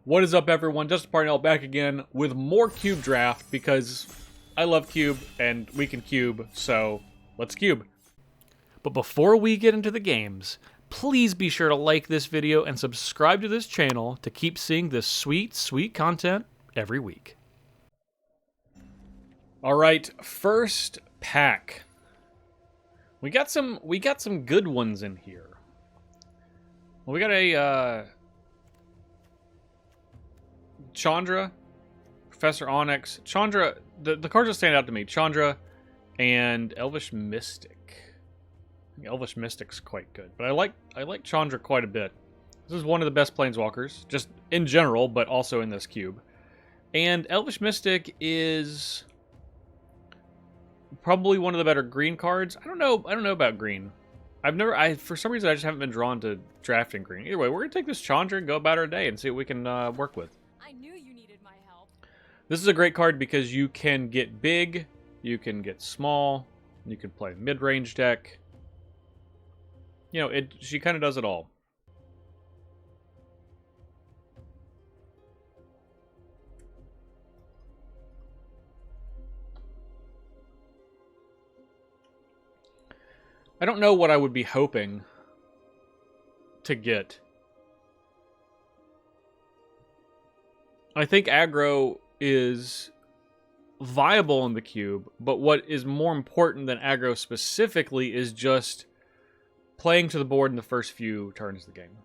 What is up, everyone? Just Parnell back again with more Cube Draft because I love Cube and we can Cube, so let's Cube. But before we get into the games, please be sure to like this video and subscribe to this channel to keep seeing this sweet, sweet content every week. All right, first pack. We got some good ones in here. Well, we got a Chandra, Professor Onyx, Chandra. The cards that stand out to me: Chandra and Elvish Mystic. I think Elvish Mystic's quite good, but I like Chandra quite a bit. This is one of the best planeswalkers, just in general, but also in this cube. And Elvish Mystic is probably one of the better green cards. I don't know about green. For some reason, I just haven't been drawn to drafting green. Either way, we're gonna take this Chandra and go about our day and see what we can work with. I knew you needed my help. This is a great card because you can get big, you can get small, you can play mid-range deck. You know, she kind of does it all. I don't know what I would be hoping to get. I think aggro is viable in the cube, but what is more important than aggro specifically is just playing to the board in the first few turns of the game.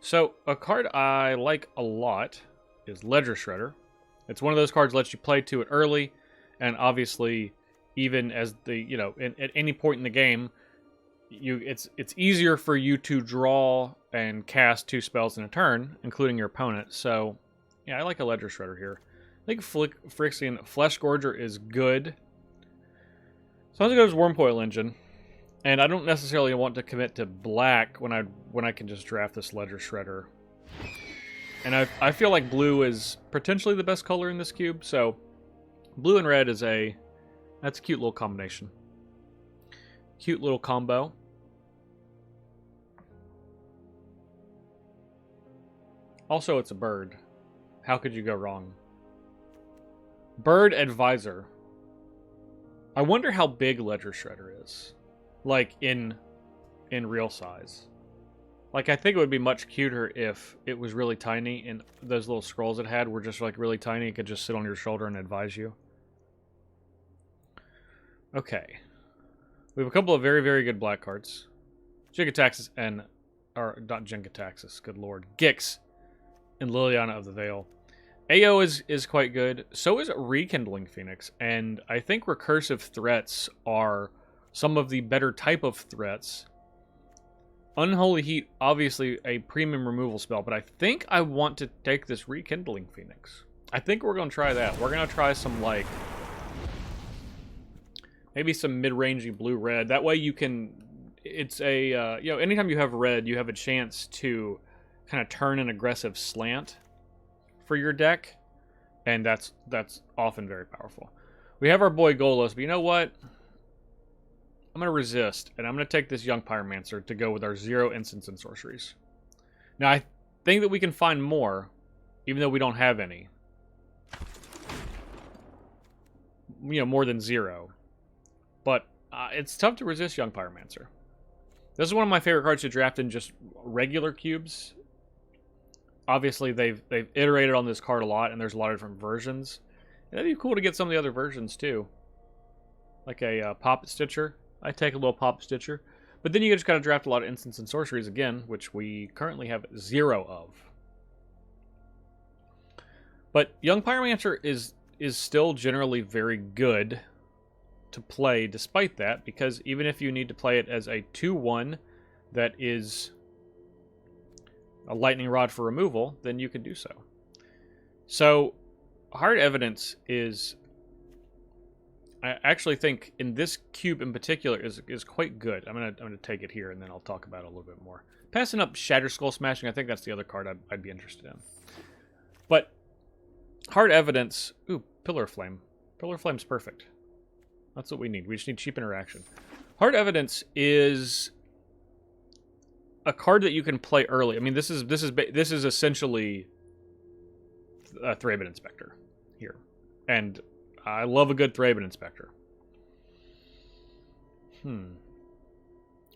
So, a card I like a lot is Ledger Shredder. It's one of those cards that lets you play to it early, and obviously, even as at any point in the game, it's easier for you to draw and cast 2 spells in a turn, including your opponent. So, yeah, I like a Ledger Shredder here. I think Phyrexian Flesh Gorger is good. So I'm going to go with Wormcoil Engine. And I don't necessarily want to commit to black when I can just draft this Ledger Shredder. And I feel like blue is potentially the best color in this cube. So blue and red is that's a cute little combination. Cute little combo. Also, it's a bird. How could you go wrong? Bird Advisor. I wonder how big Ledger Shredder is. Like, in real size. Like, I think it would be much cuter if it was really tiny and those little scrolls it had were just, like, really tiny. It could just sit on your shoulder and advise you. Okay. We have a couple of very, very good black cards. Jin-Gitaxias and... Or, not Jin-Gitaxias, good lord. Gix and Liliana of the Veil. AO is quite good. So is Rekindling Phoenix. And I think recursive threats are some of the better type of threats. Unholy Heat, obviously a premium removal spell, but I think I want to take this Rekindling Phoenix. I think we're going to try that. We're going to try some, like, maybe some mid-rangey blue-red. That way you can, it's a, anytime you have red, you have a chance to kind of turn an aggressive slant for your deck, and that's often very powerful. We have our boy Golos, but you know what? I'm going to resist, and I'm going to take this Young Pyromancer to go with our 0 instants and sorceries. Now, I think that we can find more, even though we don't have any. More than 0. But it's tough to resist Young Pyromancer. This is one of my favorite cards to draft in just regular cubes. Obviously, they've iterated on this card a lot, and there's a lot of different versions. And it'd be cool to get some of the other versions, too. Like a Poppet Stitcher. I take a little Poppet Stitcher. But then you just gotta draft a lot of instants and sorceries again, which we currently have 0 of. But Young Pyromancer is still generally very good to play despite that, because even if you need to play it as a 2-1 that is a Lightning Rod for removal, then you can do so. So, Hard Evidence is, I actually think in this cube in particular is quite good. I'm gonna take it here and then I'll talk about it a little bit more. Passing up Shatter Skull Smashing, I think that's the other card I'd be interested in. But Hard Evidence, ooh, Pillar of Flame. Pillar of Flame's perfect. That's what we need. We just need cheap interaction. Hard Evidence is a card that you can play early. I mean, this is essentially Thraben Inspector here. And I love a good Thraben Inspector.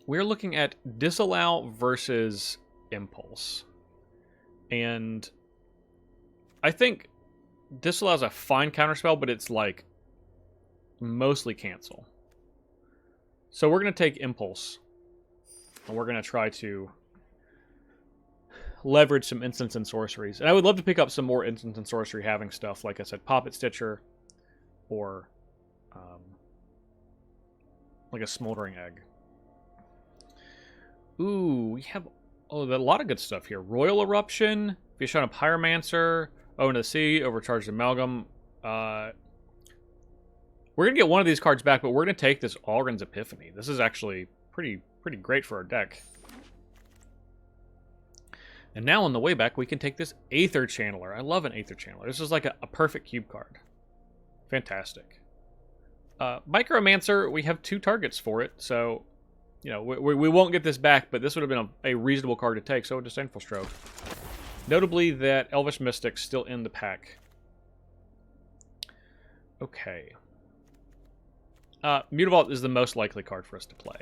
We're looking at Disallow versus Impulse. And I think Disallow's a fine counterspell, but it's like mostly cancel. So we're going to take Impulse. And we're going to try to leverage some instants and sorceries. And I would love to pick up some more instants and sorcery having stuff. Like I said, Poppet Stitcher or like a Smoldering Egg. Ooh, we have a lot of good stuff here. Royal Eruption, Vishana Pyromancer, Owe into the Sea, Overcharged Amalgam. We're going to get one of these cards back, but we're going to take this Algren's Epiphany. This is actually pretty great for our deck. And now on the way back, we can take this Aether Channeler. I love an Aether Channeler. This is like a perfect cube card. Fantastic. Micromancer, we have 2 targets for it, so... You know, we won't get this back, but this would have been a reasonable card to take, so Disdainful Stroke. Notably that Elvish Mystic's still in the pack. Okay. Mutavault is the most likely card for us to play.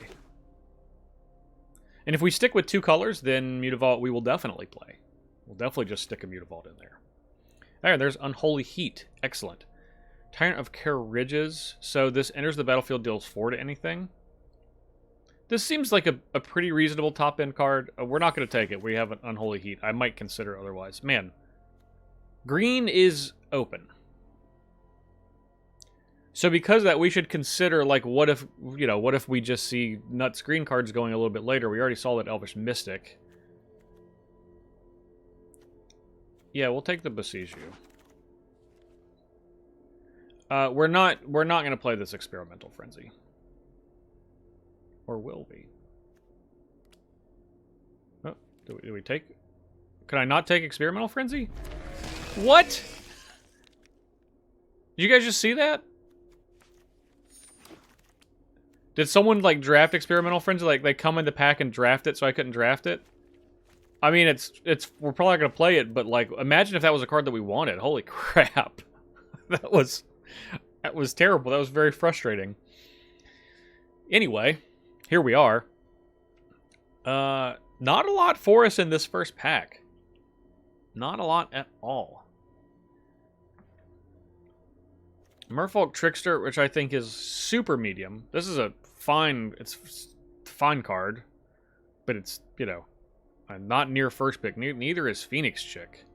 And if we stick with 2 colors, then Mutavault we will definitely play. We'll definitely just stick a Mutavault in there. There, there's Unholy Heat. Excellent. Tyrant of Care Ridges. So this enters the battlefield, deals 4 to anything. This seems like a pretty reasonable top-end card. We're not going to take it. We have an Unholy Heat. I might consider otherwise. Man, green is open. So because of that, we should consider, like, what if we just see nuts green cards going a little bit later? We already saw that Elvish Mystic. Yeah, we'll take the Besiege You. We're not going to play this Experimental Frenzy. Or will we? Oh, do we take... Can I not take Experimental Frenzy? What? Did you guys just see that? Did someone, like, draft Experimental Frenzy? Like, they come in the pack and draft it so I couldn't draft it? I mean, we're probably not going to play it, but, like, imagine if that was a card that we wanted. Holy crap. That was terrible. That was very frustrating. Anyway... Here we are. Not a lot for us in this first pack. Not a lot at all. Merfolk Trickster, which I think is super medium. This is a fine card. But it's, you know, not near first pick. Neither is Phoenix Chick.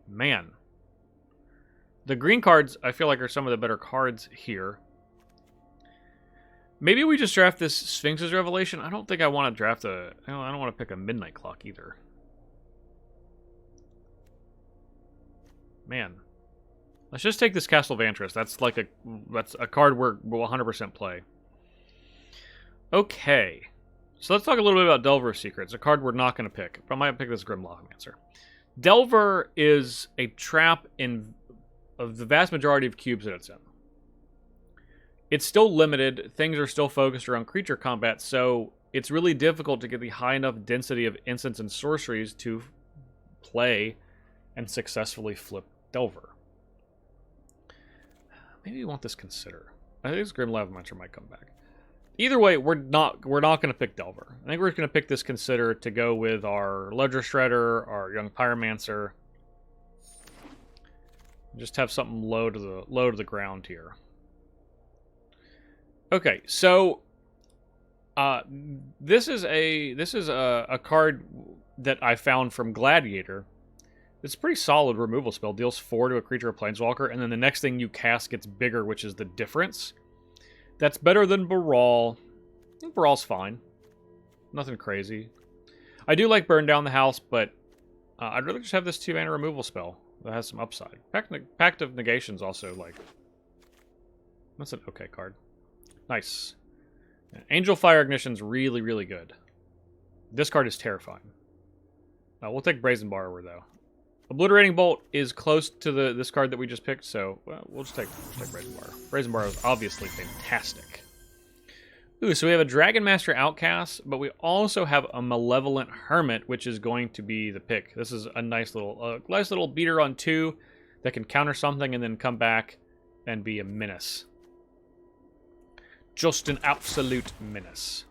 Man. The green cards, I feel like, are some of the better cards here. Maybe we just draft this Sphinx's Revelation. I don't think I want to draft I don't want to pick a Midnight Clock either. Man. Let's just take this Castle Vantress. That's like that's a card we'll 100% play. Okay. So let's talk a little bit about Delver's Secrets, a card we're not going to pick. But I might pick this Grim Lawmancer. Delver is a trap of the vast majority of cubes that it's in. It's still limited, things are still focused around creature combat, so it's really difficult to get the high enough density of instants and sorceries to play and successfully flip Delver. Maybe we want this Consider. I think this Grim Lavamancer might come back. Either way, we're not going to pick Delver. I think we're going to pick this Consider to go with our Ledger Shredder, our Young Pyromancer. Just have something low to the ground here. Okay, so this is a card that I found from Gladiator. It's a pretty solid removal spell. Deals 4 to a creature or planeswalker, and then the next thing you cast gets bigger, which is the difference. That's better than Baral. I think Baral's fine. Nothing crazy. I do like Burn Down the House, but I'd rather just have this 2-mana removal spell that has some upside. Pact of Negation's also, like... That's an okay card. Nice. Angel Fire Ignition's really, really good. This card is terrifying. We'll take Brazen Borrower, though. Obliterating Bolt is close to this card that we just picked, so we'll just take Brazen Borrower. Brazen Borrower is obviously fantastic. Ooh, so we have a Dragon Master Outcast, but we also have a Malevolent Hermit, which is going to be the pick. This is a nice little beater on 2 that can counter something and then come back and be a menace. Just an absolute menace.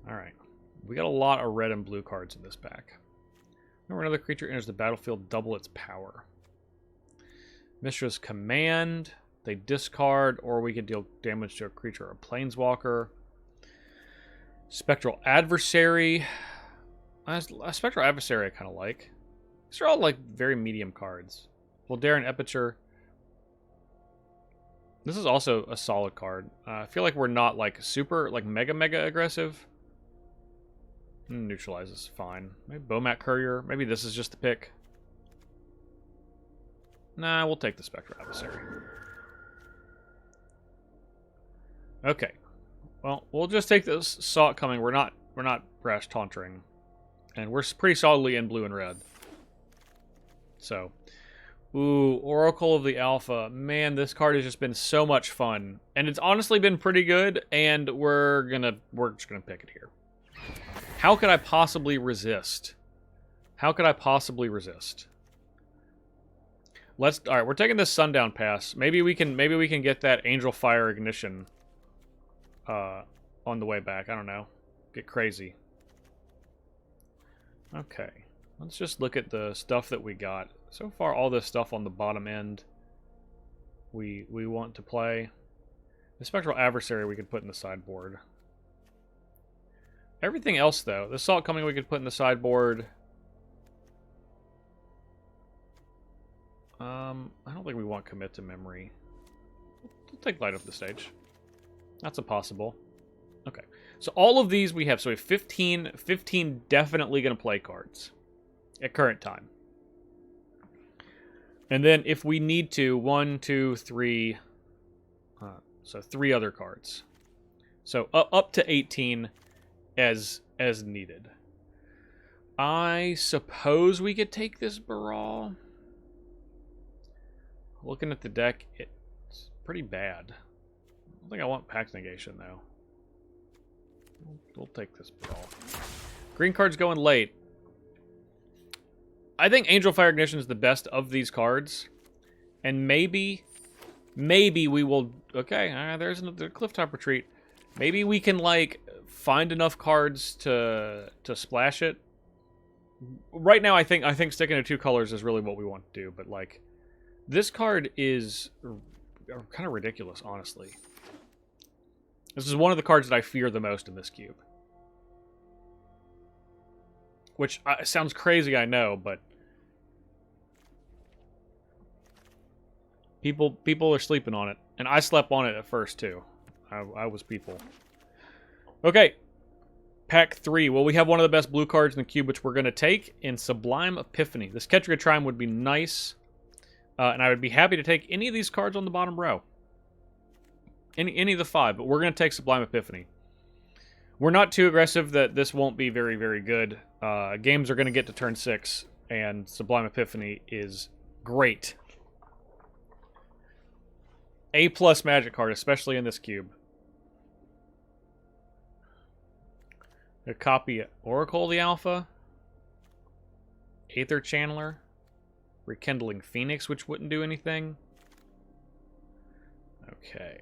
Alright. We got a lot of red and blue cards in this pack. Whenever another creature enters the battlefield, double its power. Mishra's Command. They discard, or we can deal damage to a creature or a planeswalker. Spectral Adversary. A Spectral Adversary I kind of like. These are all like very medium cards. Voldaren Epiture. This is also a solid card. I feel like we're not like super, like mega aggressive. Neutralize is fine. Maybe Bomat Courier. Maybe this is just the pick. Nah, we'll take the Spectral Adversary. Okay. Well, we'll just take this. Saw it coming. We're not brash tauntering. And we're pretty solidly in blue and red. So, ooh, Oracle of the Alpha. Man, this card has just been so much fun. And it's honestly been pretty good, and we're just gonna pick it here. How could I possibly resist? How could I possibly resist? All right, we're taking this Sundown Pass. Maybe we can get that Angel Fire Ignition on the way back. I don't know. Get crazy. Okay. Let's just look at the stuff that we got. So far, all this stuff on the bottom end we want to play. The Spectral Adversary we could put in the sideboard. Everything else, though. The Salt Coming we could put in the sideboard. I don't think we want Commit to Memory. We'll take Light up the stage. That's a possible. Okay. So all of these we have. So we have 15 definitely going to play cards at current time. And then if we need to, 1, 2, 3. So 3 other cards. So up to 18 as needed. I suppose we could take this Baral. Looking at the deck, it's pretty bad. I don't think I want Pact Negation, though. We'll take this Baral. Green card's going late. I think Angel Fire Ignition is the best of these cards. And maybe we will... Okay, there's another Clifftop Retreat. Maybe we can, like, find enough cards to splash it. Right now, I think sticking to 2 colors is really what we want to do. But, like, this card is kind of ridiculous, honestly. This is one of the cards that I fear the most in this cube. Which sounds crazy, I know, but... People are sleeping on it. And I slept on it at first, too. I was people. Okay. Pack 3. Well, we have one of the best blue cards in the cube, which we're going to take in Sublime Epiphany. This Ketra Trime would be nice. And I would be happy to take any of these cards on the bottom row. Any of the 5, but we're going to take Sublime Epiphany. We're not too aggressive that this won't be very, very good. Games are going to get to turn 6, and Sublime Epiphany is great. A+ Magic card, especially in this cube. A copy of Oracle of the Alpha. Aether Channeler. Rekindling Phoenix, which wouldn't do anything. Okay.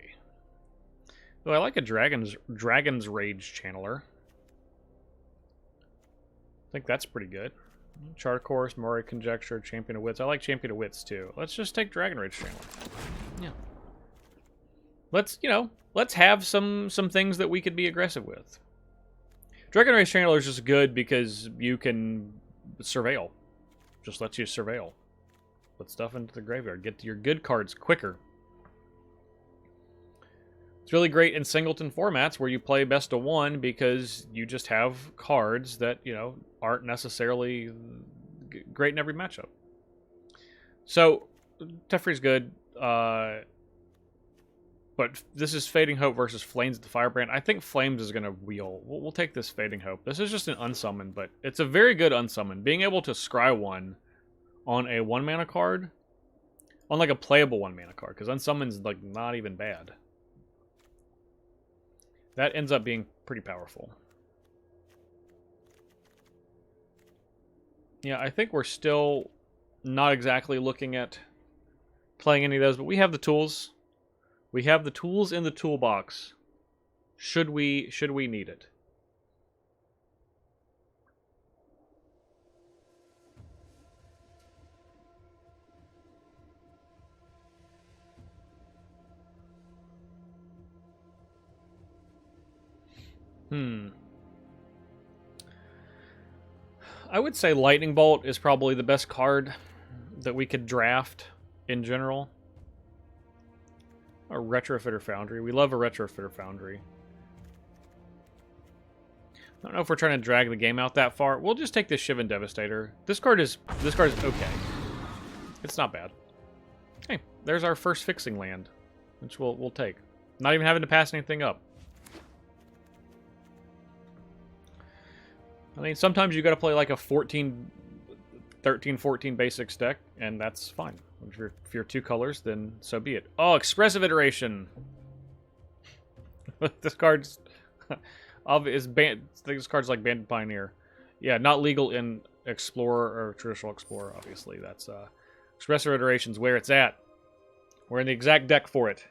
Oh, I like a Dragon's Rage Channeler. I think that's pretty good. Chart Course, Murray Conjecture, Champion of Wits. I like Champion of Wits, too. Let's just take Dragon Rage Channeler. Yeah. Let's have some things that we could be aggressive with. Dragon Rage Channeler is just good because you can surveil. Just lets you surveil. Put stuff into the graveyard. Get to your good cards quicker. It's really great in singleton formats where you play best of 1 because you just have cards that, aren't necessarily great in every matchup. So, Teferi's good. But this is Fading Hope versus Flames at the Firebrand. I think Flames is going to wheel. We'll take this Fading Hope. This is just an unsummon, but it's a very good unsummon. Being able to scry 1 on a 1-mana card, on like a playable 1-mana card, because unsummon's like not even bad. That ends up being pretty powerful. Yeah, I think we're still not exactly looking at playing any of those, but we have the tools. We have the tools in the toolbox. Should we need it? I would say Lightning Bolt is probably the best card that we could draft in general. A Retrofitter Foundry. We love a Retrofitter Foundry. I don't know if we're trying to drag the game out that far. We'll just take this Shivan Devastator. This card is okay. It's not bad. Hey, there's our first fixing land, which we'll take. Not even having to pass anything up. I mean, sometimes you got to play like a 13, 14 basics deck, and that's fine. If you're 2 colors, then so be it. Oh, Expressive Iteration. This card's is banned. I think this card's like Banded Pioneer. Yeah, not legal in Explorer or Traditional Explorer. Obviously, that's Expressive Iteration's where it's at. We're in the exact deck for it.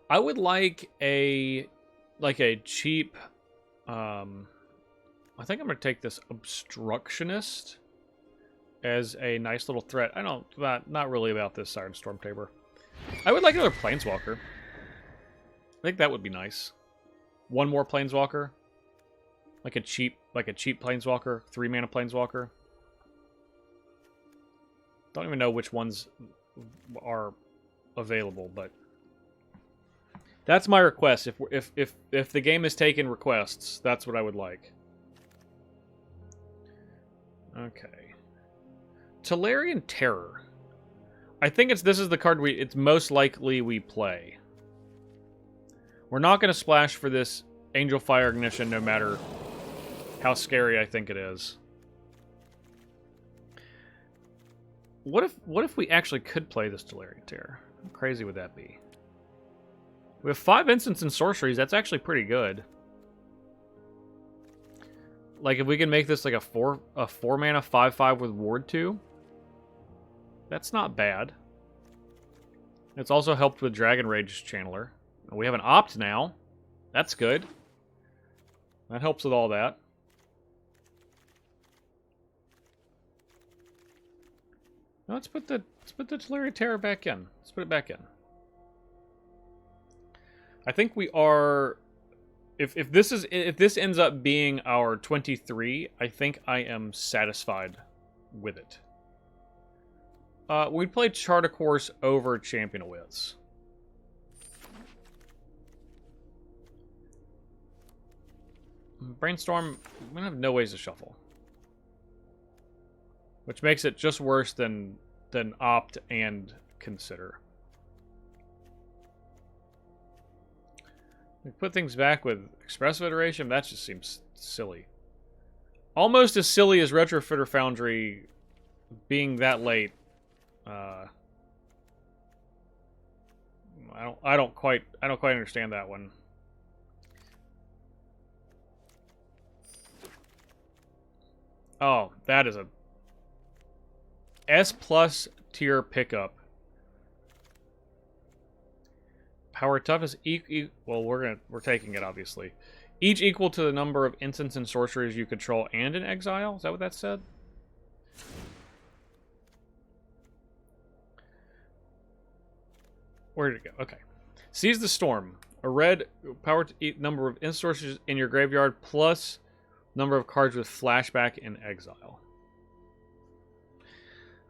I would like a cheap. I think I'm gonna take this Obstructionist as a nice little threat. I don't not really about this Siren Storm Tabor. I would like another Planeswalker. I think that would be nice. One more Planeswalker, like a cheap Planeswalker, 3-mana Planeswalker. Don't even know which ones are available, but that's my request. If the game is taking requests, that's what I would like. Okay. Tolarian Terror. I think this is the card it's most likely we play. We're not going to splash for this Angel Fire Ignition no matter how scary I think it is. What if we actually could play this Tolarian Terror? How crazy would that be? We have 5 instants and sorceries. That's actually pretty good. Like, if we can make this like a 4-mana 5/5 with Ward 2, that's not bad. It's also helped with Dragon Rage Channeler. We have an Opt now. That's good. That helps with all that. Now let's put the Tolarian Terror back in. Let's put it back in. I think we are. If this ends up being our 23, I think I am satisfied with it. We'd play Chart a Course over Champion of Wits. Brainstorm, we don't have no ways to shuffle. Which makes it just worse than Opt and Consider. We put things back with Expressive Iteration, that just seems silly. Almost as silly as Retrofitter Foundry being that late. I don't quite understand that one. Oh, that is a S+ tier pickup. Power toughness well, we're taking it obviously. Each equal to the number of instants and sorceries you control and in exile. Is that what that said? Where did it go? Okay. Seize the Storm. A red power number of instant sorceries in your graveyard plus number of cards with flashback in exile.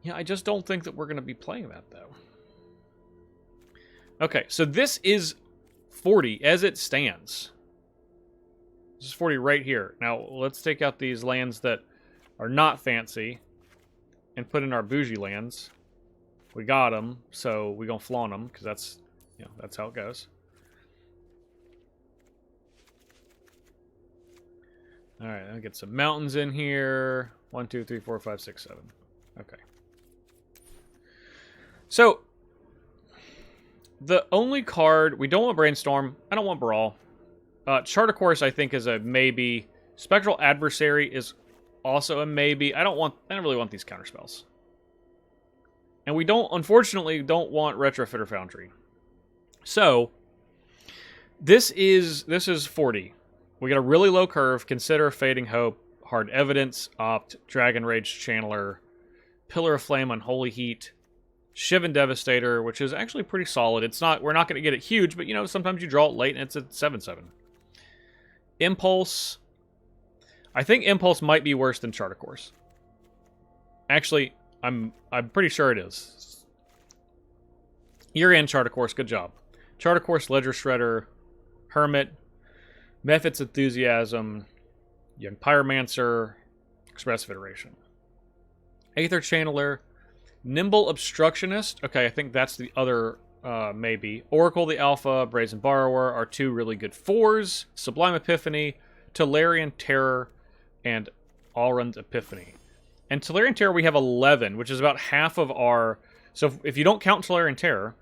Yeah, I just don't think that we're going to be playing that, though. Okay, so this is 40 as it stands. This is 40 right here. Now, let's take out these lands that are not fancy and put in our bougie lands. We got them, so we're going to flaunt them, because that's, that's how it goes. All right, I'll get some mountains in here. 1, 2, 3, 4, 5, 6, 7. Okay. So, The only card... We don't want Brainstorm. I don't want Brawl. Chart of Course, I think, is a maybe. Spectral Adversary is also a maybe. I don't really want these counterspells. And we unfortunately don't want Retrofitter Foundry. So, this is 40. We got a really low curve. Consider Fading Hope, Hard Evidence, Opt, Dragon Rage Channeler, Pillar of Flame, Unholy Heat, Shivan Devastator, which is actually pretty solid. We're not going to get it huge, but sometimes you draw it late and it's a 7/7. Impulse. I think Impulse might be worse than Chart of Course. Actually, I'm pretty sure it is. You're in Chart of Course, good job. Chart of Course, Ledger Shredder, Hermit, Mephit's Enthusiasm, Young Pyromancer, Expressive Iteration. Aether Channeler, Nimble Obstructionist. Okay, I think that's the other maybe. Oracle the Alpha, Brazen Borrower are 2 really good 4s. Sublime Epiphany, Tolarian Terror, and Alrund's Epiphany. And Tolarian Terror we have 11, which is about half of our... So if you don't count Tolarian Terror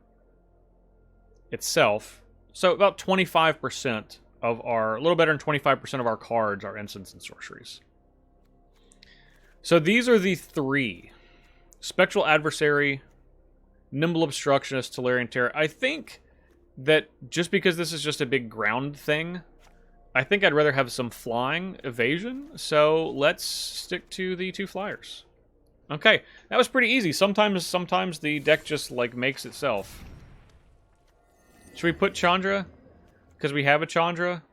itself, so about 25% of our... A little better than 25% of our cards are instants and sorceries. So these are the 3. Spectral Adversary, Nimble Obstructionist, Tolarian Terror. I think that just because this is just a big ground thing, I think I'd rather have some flying evasion. So let's stick to the 2 flyers. Okay, that was pretty easy. Sometimes the deck just like makes itself. Should we put Chandra? Because we have a Chandra.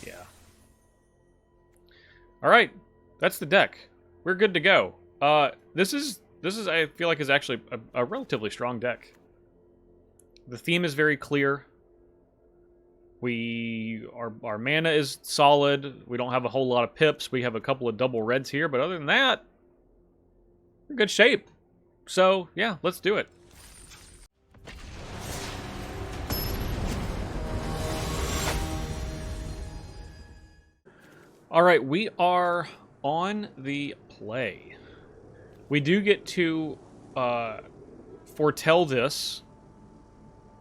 Yeah. All right, that's the deck. We're good to go. This is I feel like is actually a relatively strong deck. The theme is very clear. Our mana is solid. We don't have a whole lot of pips. We have a couple of double reds here, but other than that, we're in good shape. So yeah, let's do it. All right, we are on the play. We do get to foretell this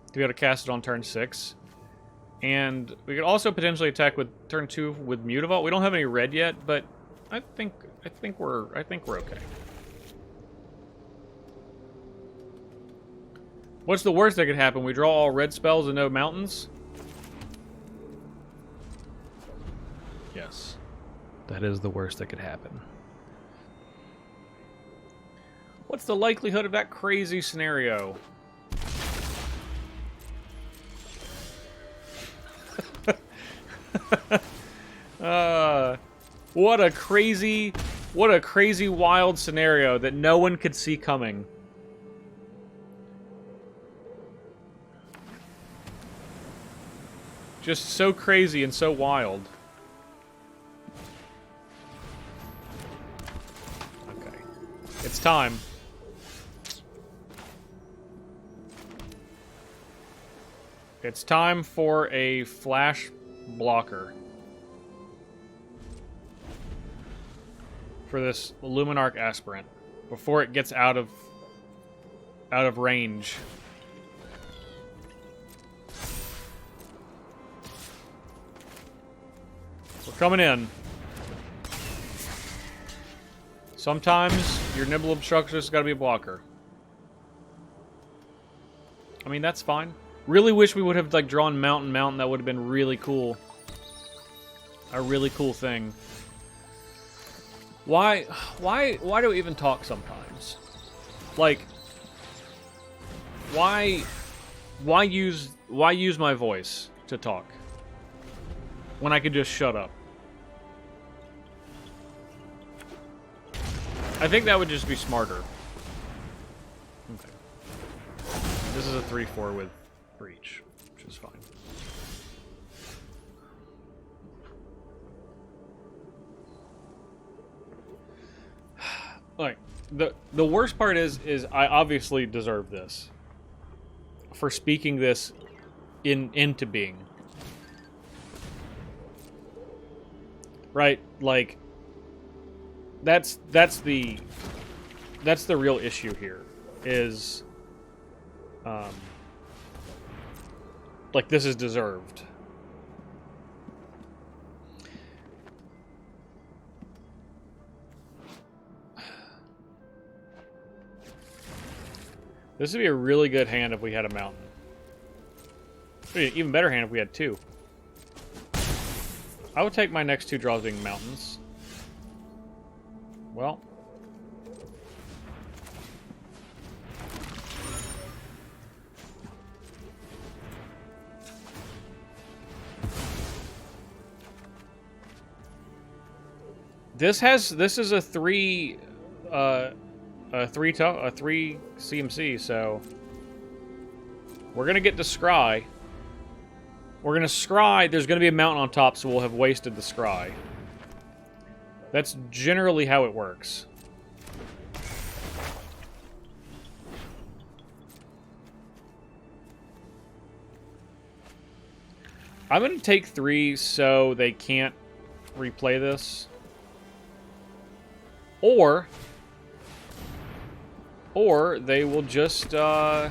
to be able to cast it on turn 6. And we could also potentially attack with turn 2 with Mutavault. We don't have any red yet, but I think we're okay. What's the worst that could happen? We draw all red spells and no mountains? Yes. That is the worst that could happen. What's the likelihood of that crazy scenario? What a crazy wild scenario that no one could see coming. Just so crazy and so wild. Okay. It's time. It's time for a flash blocker. For this Luminarch Aspirant. Before it gets out of range. We're coming in. Sometimes your Nimble Obstructionist got to be a blocker. I mean, that's fine. Really wish we would have like drawn Mountain. That would have been really cool. A really cool thing. Why do we even talk sometimes? Like, why use my voice to talk when I could just shut up? I think that would just be smarter. Okay. This is a 3/4 with Breach, which is fine. Like, the worst part is I obviously deserve this for speaking this into being. Right? Like, that's the real issue here, is Like, this is deserved. This would be a really good hand if we had a mountain. Be an even better hand if we had two. I would take my next two draws being mountains. Well. This is a three CMC, so we're gonna get to scry. We're gonna scry. There's gonna be a mountain on top, so we'll have wasted the scry. That's generally how it works. I'm gonna take 3 so they can't replay this. Or they will just, yeah,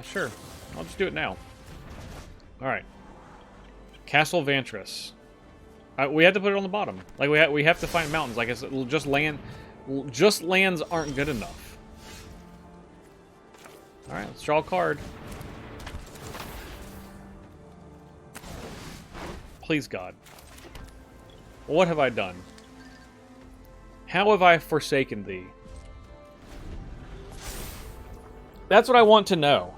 sure. I'll just do it now. Alright. Castle Vantris. We have to put it on the bottom. Like, we have to find mountains. Like I said, just lands aren't good enough. Alright, let's draw a card. Please, God. What have I done? How have I forsaken thee? That's what I want to know.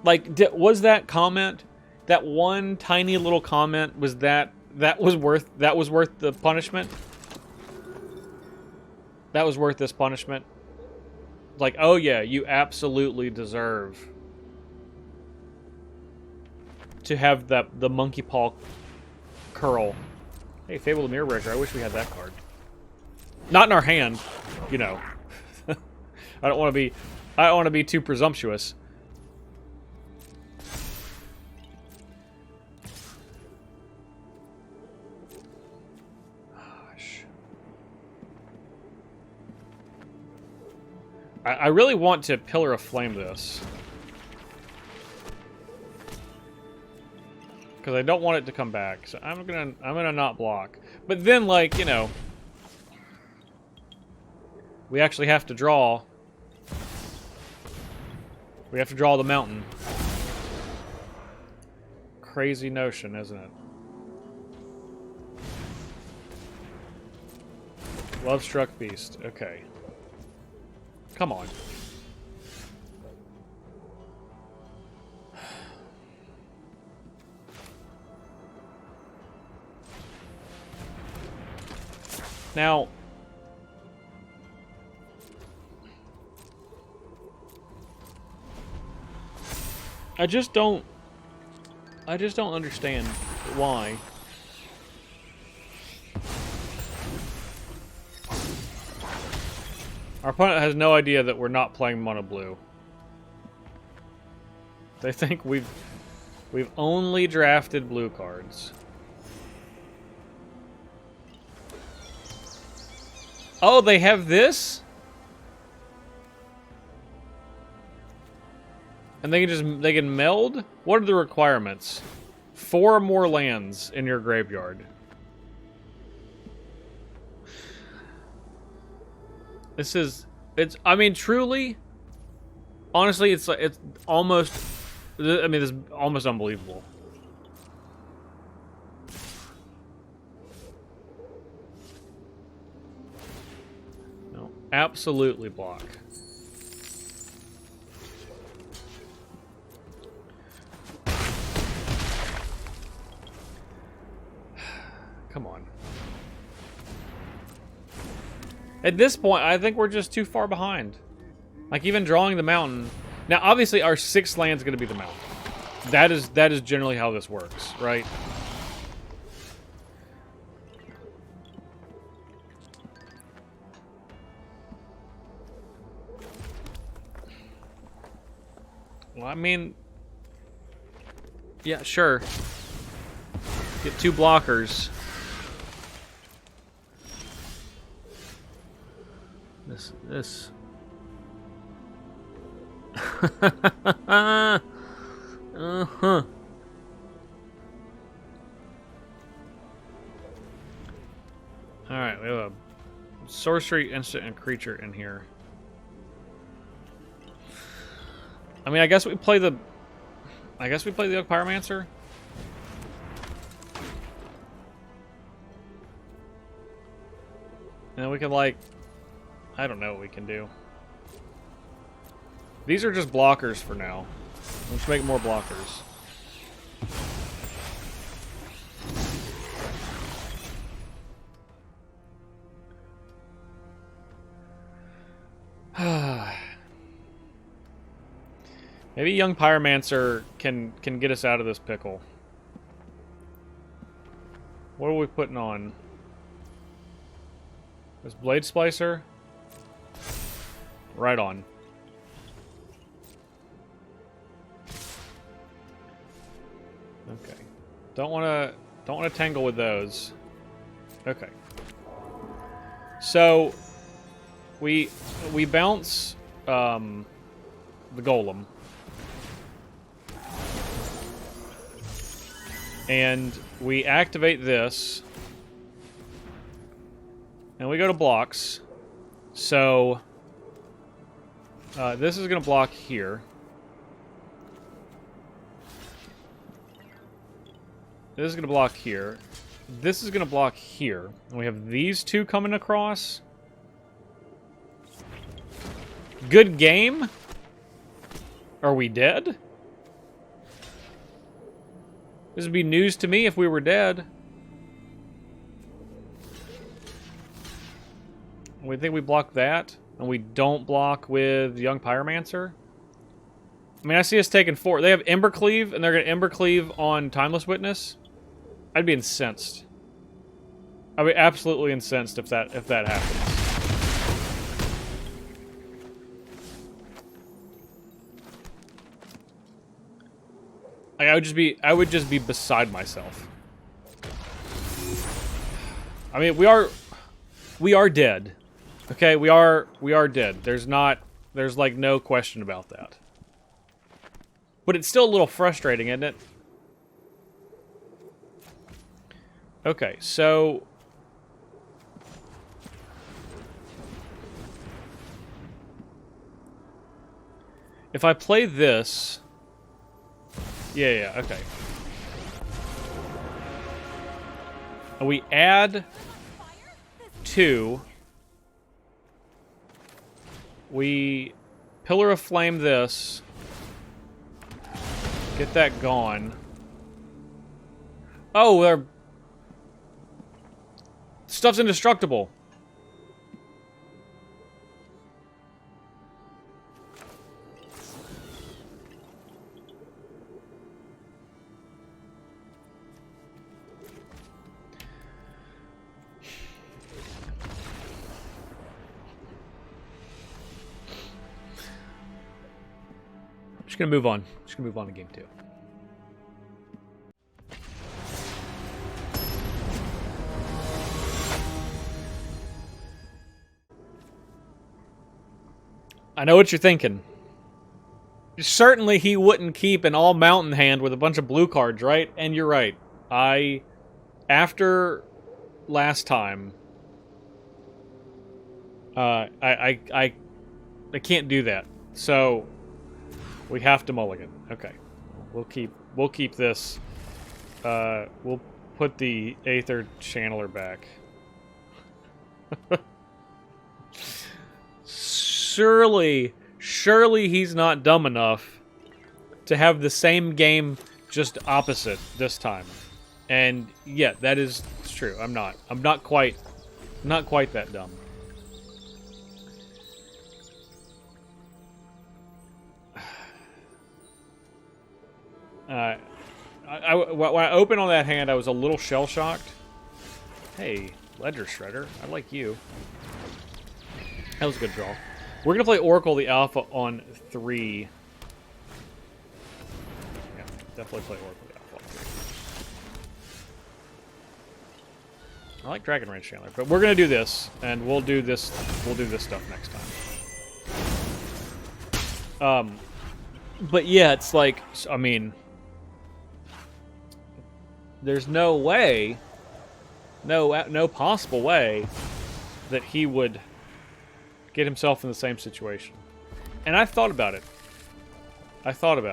Like, was that comment, that one tiny little comment, was that was worth the punishment? That was worth this punishment? Like, oh yeah, you absolutely deserve to have the monkey paw curl. Hey, Fable the Mirror Breaker, I wish we had that card. Not in our hand, you know. I don't want to be too presumptuous. Gosh. I really want to Pillar of Flame this. Because I don't want it to come back, so I'm gonna not block. But then, like, you know, we actually have to draw. We have to draw the mountain. Crazy notion, isn't it? Love-struck beast. Okay. Come on. Now, I just don't understand why. Our opponent has no idea that we're not playing mono blue. They think we've only drafted blue cards. Oh, they have this? And they can meld? What are the requirements? 4 more lands in your graveyard. I mean, truly, honestly, it's almost, I mean, it's almost unbelievable. No, absolutely block. Come on. At this point, I think we're just too far behind. Like, even drawing the mountain. Now, obviously, our 6th land's going to be the mountain. That is generally how this works, right? Well, I mean, yeah, sure. Get 2 blockers. This. Uh-huh. Alright, we have a sorcery, instant, and creature in here. I mean, I guess we play the Young Pyromancer. And then we can, like, I don't know what we can do. These are just blockers for now. Let's make more blockers. Maybe Young Pyromancer can get us out of this pickle. What are we putting on? This Blade Splicer? Right on. Okay. Don't wanna tangle with those. Okay. So we bounce the golem. And we activate this. And we go to blocks. So this is going to block here. This is going to block here. This is going to block here. And we have these two coming across. Good game? Are we dead? This would be news to me if we were dead. We think we block that, and we don't block with Young Pyromancer. I mean, I see us taking 4. They have Embercleave, and they're going to Embercleave on Timeless Witness. I'd be incensed. I'd be absolutely incensed if that happens. Like, I would just be beside myself. I mean, we are dead. Okay, we are dead. There's like no question about that. But it's still a little frustrating, isn't it? Okay, so if I play this, yeah, okay. And we add 2. We Pillar of Flame this. Get that gone. Oh, their stuff's indestructible. Just gonna move on. Just gonna move on to game 2. I know what you're thinking. Certainly he wouldn't keep an all-mountain hand with a bunch of blue cards, right? And you're right. After last time, I can't do that. So we have to mulligan. Okay. We'll keep this. We'll put the Aether Channeler back. Surely he's not dumb enough to have the same game just opposite this time. And yeah, that is true. I'm not quite that dumb. When I opened on that hand, I was a little shell-shocked. Hey, Ledger Shredder, I like you. That was a good draw. We're going to play Oracle the Alpha on 3. Yeah, definitely play Oracle the Alpha on 3. I like Dragon Range Chandler, but we're gonna do this, and we'll do this stuff next time. But yeah, it's like, I mean, there's no way, no possible way that he would get himself in the same situation. And I've thought about it. I think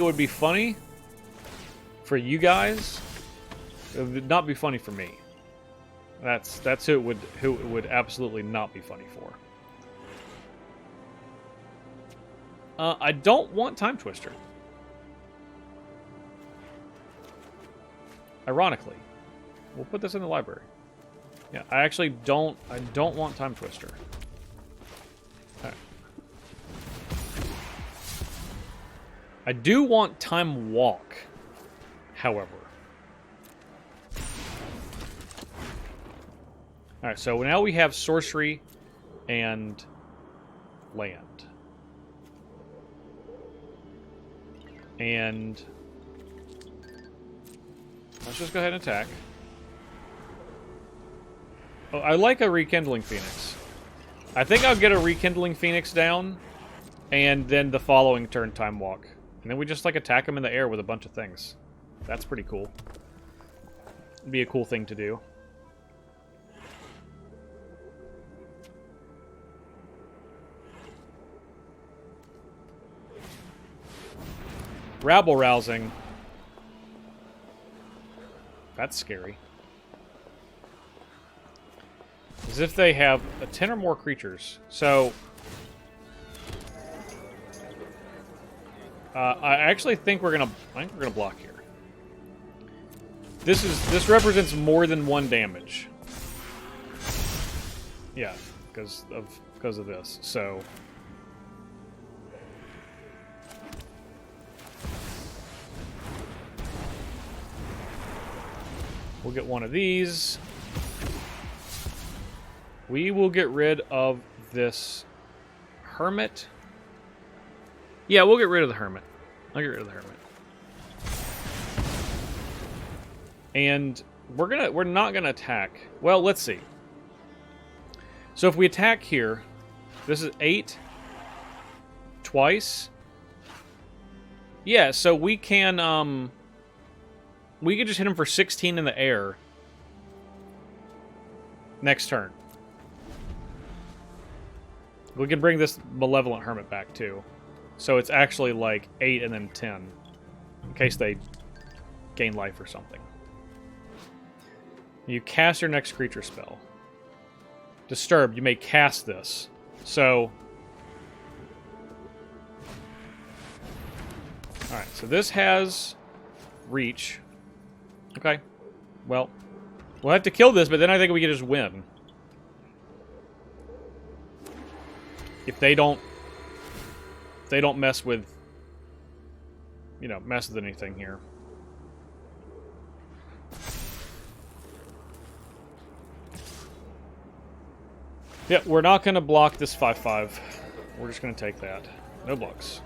it would be funny for you guys. It would not be funny for me. That's who it would absolutely not be funny for. I don't want Time Twister. Ironically, we'll put this in the library. Yeah, I actually don't. I don't want Time Twister. All right. I do want Time Walk, however. All right, so now we have sorcery and land. And let's just go ahead and attack. Oh, I like a Rekindling Phoenix. I think I'll get a Rekindling Phoenix down, and then the following turn Time Walk. And then we just, like, attack him in the air with a bunch of things. That's pretty cool. It'd be a cool thing to do. Rabble-rousing. That's scary. As if they have 10 or more creatures. So, I actually think we're gonna block here. This represents more than 1 damage. Yeah, because of this. So. We'll get one of these. We will get rid of this Hermit. Yeah, we'll get rid of the Hermit. I'll get rid of the Hermit. And we're not gonna attack. Well, let's see. So if we attack here, this is 8 twice. Yeah, so we can we could just hit him for 16 in the air next turn. We can bring this Malevolent Hermit back, too. So it's actually like 8 and then 10. In case they gain life or something. You cast your next creature spell. Disturbed, you may cast this. So. Alright, so this has reach. Okay. Well, we'll have to kill this, but then I think we can just win. If they don't mess with, mess with anything here. Yeah, we're not going to block this 5/5. We're just going to take that. No blocks.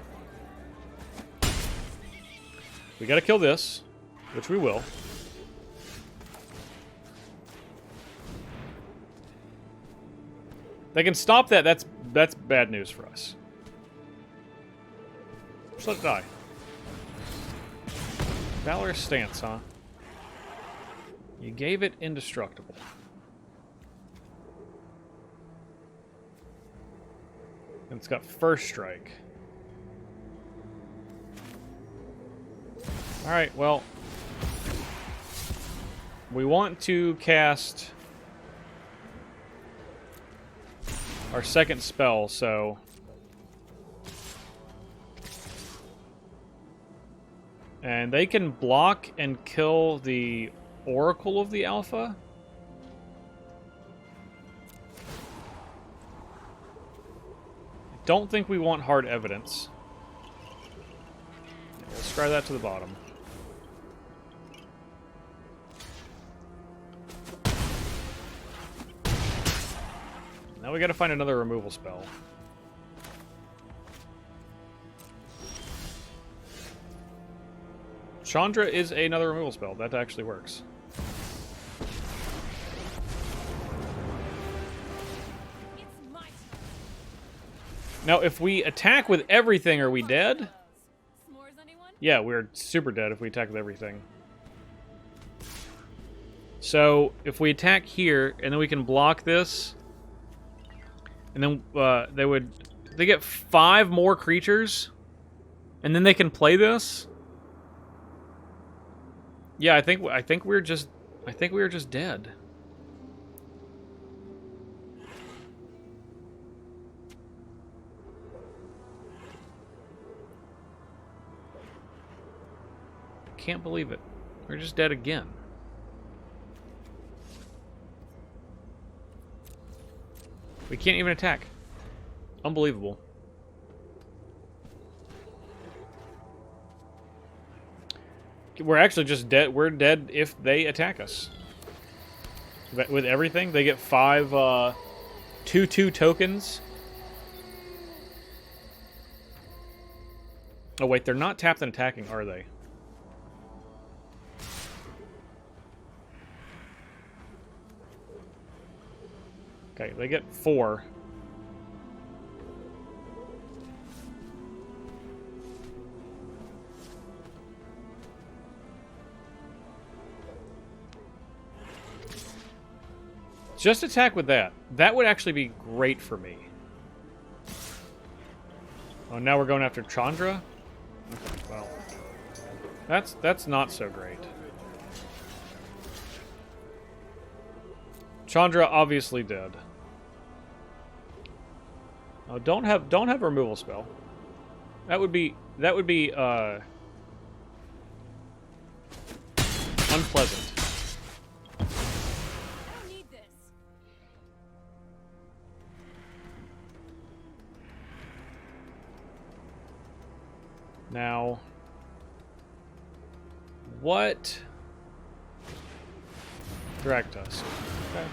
We got to kill this, which we will. They can stop that. That's bad news for us. Just let it die. Valorous Stance, huh? You gave it indestructible. And it's got First Strike. Alright, well. We want to cast our second spell, so. And they can block and kill the Oracle of the Alpha. I don't think we want hard evidence. We'll scry that to the bottom. Now we gotta find another removal spell. Chandra is another removal spell. That actually works. It's my turn. Now, if we attack with everything, are we dead? S'mores, anyone? Yeah, we're super dead if we attack with everything. So, if we attack here, and then we can block this, and then they get 5 more creatures, and then they can play this. Yeah, I think we're just dead. Can't believe it. We're just dead again. We can't even attack. Unbelievable. We're actually just dead. We're dead if they attack us. With everything, they get 5 2/2 tokens. Oh wait, they're not tapped and attacking, are they? Okay, they get 4. Just attack with that. That would actually be great for me. Oh, now we're going after Chandra? Okay, well. That's not so great. Chandra obviously dead. Oh, don't have a removal spell. That would be unpleasant. I don't need this. Now, what? Drag Tusk. Okay.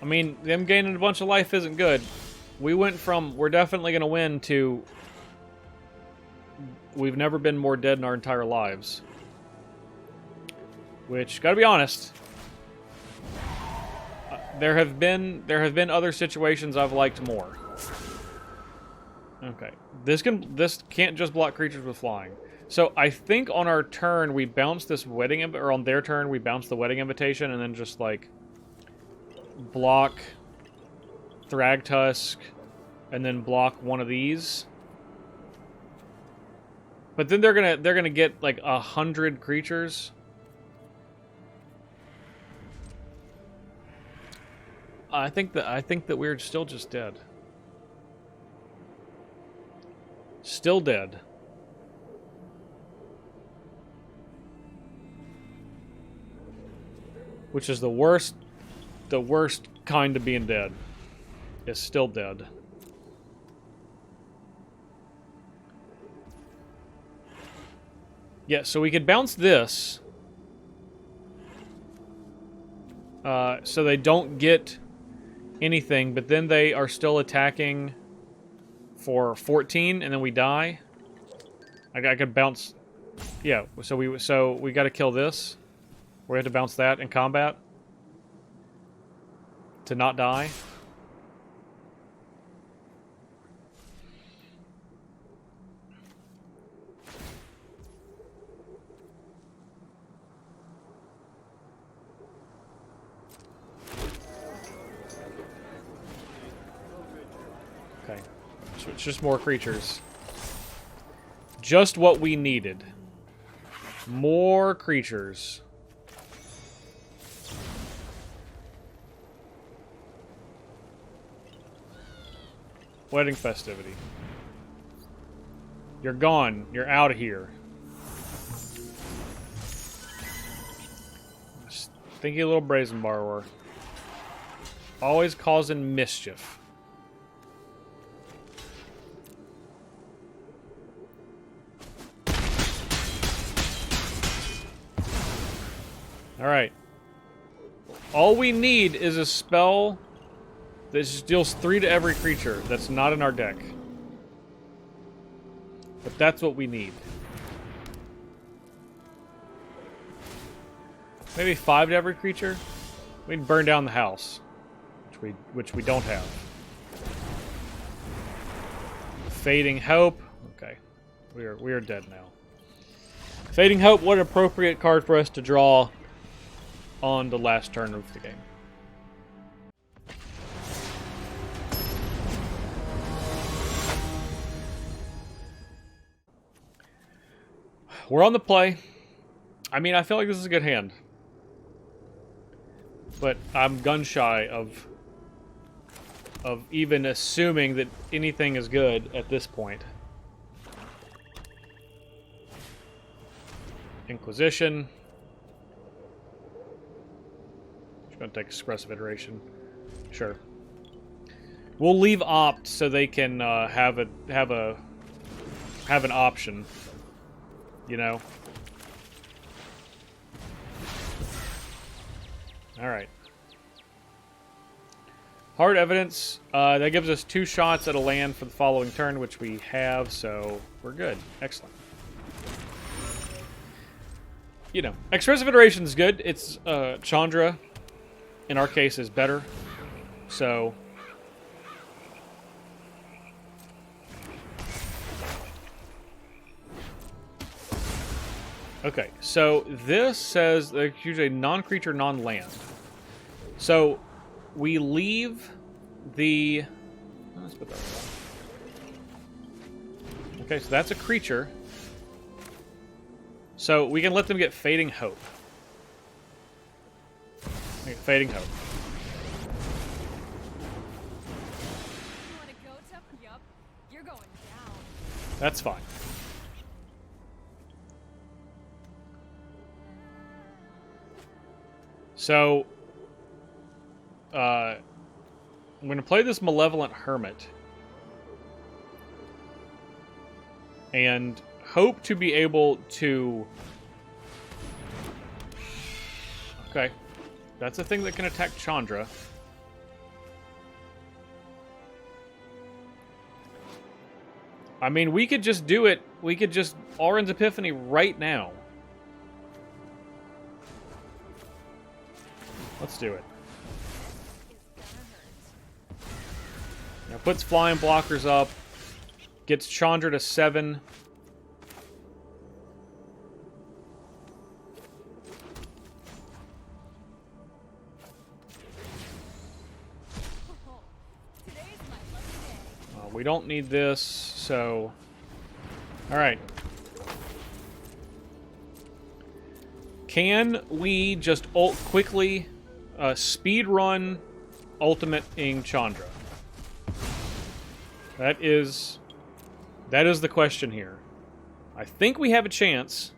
I mean, them gaining a bunch of life isn't good. We went from we're definitely going to win to we've never been more dead in our entire lives. Which, gotta be honest, there have been other situations I've liked more. Okay, this can't just block creatures with flying. So I think on our turn we bounce this wedding, or on their turn we bounce the wedding invitation, and then just like block Thragtusk, and then block one of these. But then they're gonna get like 100 creatures. I think that we're still just dead. Still dead. Which is the worst kind of being dead. Is still dead. Yeah, so we could bounce this. So they don't get anything, but then they are still attacking for 14, and then we die. I could bounce. Yeah, so we got to kill this. We have to bounce that in combat to not die. Okay, so it's just more creatures. Just what we needed. More creatures. Wedding festivity. You're gone. You're out of here. Stinky little brazen borrower. Always causing mischief. Alright. All we need is a spell that just deals 3 to every creature that's not in our deck. But that's what we need. Maybe 5 to every creature. We can burn down the house, which we don't have. Fading Hope. Okay, we are dead now. Fading Hope. What an appropriate card for us to draw on the last turn of the game. We're on the play. I mean, I feel like this is a good hand. But I'm gun shy of even assuming that anything is good at this point. Inquisition. Just gonna take expressive iteration. Sure. We'll leave opt so they can have an option. You know. All right. Hard evidence. That gives us 2 shots at a land for the following turn, which we have, so we're good. Excellent. You know, expressive iteration is good. It's Chandra, in our case, is better. So. Okay, so this says choose a non-creature, non-land. So we leave the. Let's put that one. Okay, so that's a creature. So we can let them get Fading Hope. Okay, Fading Hope. You want to go, Tup? Yup. You're going down. That's fine. So, I'm going to play this Malevolent Hermit. And hope to be able to... Okay. That's a thing that can attack Chandra. I mean, we could just do it. We could just Orin's Epiphany right now. Let's do it. Now puts flying blockers up. Gets Chandra to 7. Today's my lucky day. We don't need this, so... Alright. Can we just quickly speed run ultimate-ing Chandra? That is the question here. I think we have a chance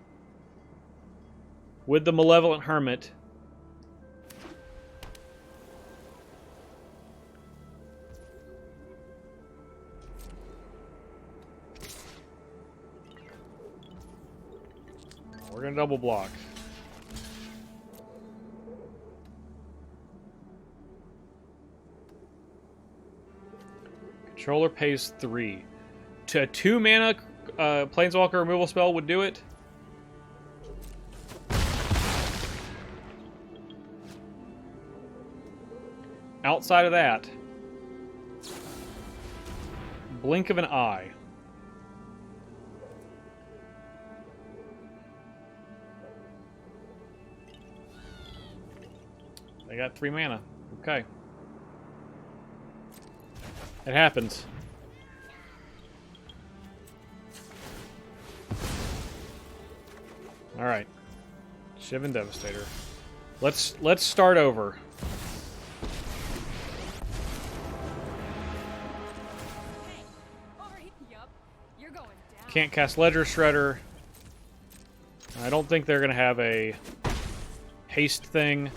with the Malevolent Hermit. We're going to double block. Controller pays 3. To a 2 mana Planeswalker removal spell would do it. Outside of that, blink of an eye. They got 3 mana. Okay. It happens. All right. Shivan Devastator. Let's start over. Hey, over here. Yup. You're going down. Can't cast Ledger Shredder. I don't think they're going to have a haste thing.